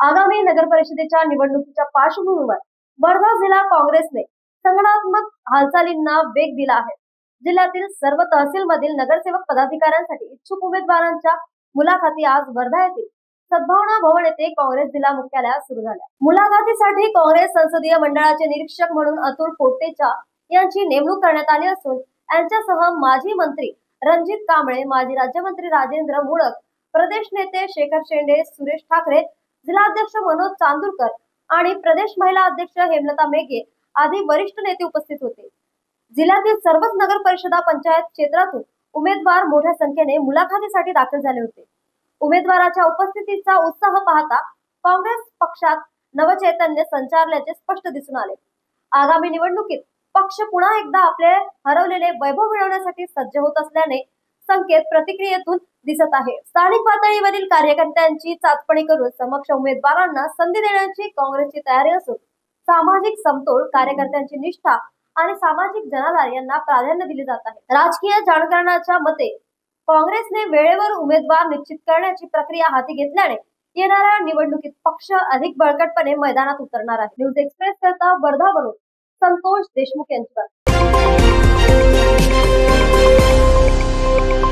आगामी नगर परिषदेच्या निवडणुकीच्या पार्श्वभूमीवर वर्धा जिल्हा काँग्रेसने संघटनात्मक हालचालींना वेग दिला आहे। जिल्ह्यातील सर्व तहसील मधील नगरसेवक पदाधिकाऱ्यांसाठी इच्छुक उमेदवारांच्या मुलाखती आज वर्धा येथील सद्भावना भवन येथे काँग्रेस जिल्हा मुख्यालयात सुरू झाल्या। मुलाखतीसाठी काँग्रेस संसदीय मंडळाचे निरीक्षक म्हणून अतुल कोटेचा यांची नेमणूक करण्यात आली असून यांच्यासह माजी मंत्री रणजित कांबळे, माजी राज्यमंत्री राजेंद्र मुळक, प्रदेश नेते शेखर शेंडे, सुरेश ठाकरे, जिल्हाध्यक्ष मनोज चांदूरकर आणि प्रदेश महिला अध्यक्ष हेमलता मेघे आदी वरिष्ठ नेते उपस्थित होते। जिल्ह्यातील सर्वच नगर परिषदा पंचायत क्षेत्रातून उमेदवार मोठ्या संख्येने मुलाखतीसाठी दाखल झाले होते। उमेदवाराच्या उपस्थितीचा उत्साह पाहता काँग्रेस पक्षात नवचैतन्य संचारल्याचे स्पष्ट दिसून आले। आगामी निवडणुकीत पक्ष पुन्हा एकदा आपले हरवलेले वैभव मिळवण्यासाठी सज्ज होत असल्याने संकेत प्रतिक्रियेतून दिसत आहे। स्थानिक पातळीवरील कार्यकर्त्यांची चाचपणी करून समक्ष उमेदवारांना संधी देण्याची काँग्रेसची तयारी असून सामाजिक समतोल, कार्यकर्त्यांची निष्ठा आणि सामाजिक जनाधार यांना प्राधान्य दिले जात आहे। राजकीय जाणकारांच्या मते काँग्रेसने वेळेवर उमेदवार निश्चित करण्याची प्रक्रिया हाती घेतल्याने येणाऱ्या निवडणुकीत पक्ष अधिक बळकटपणे मैदानात उतरणार आहे। न्यूज एक्सप्रेस करता वर्धावरून संतोष देशमुख यांच्यावर।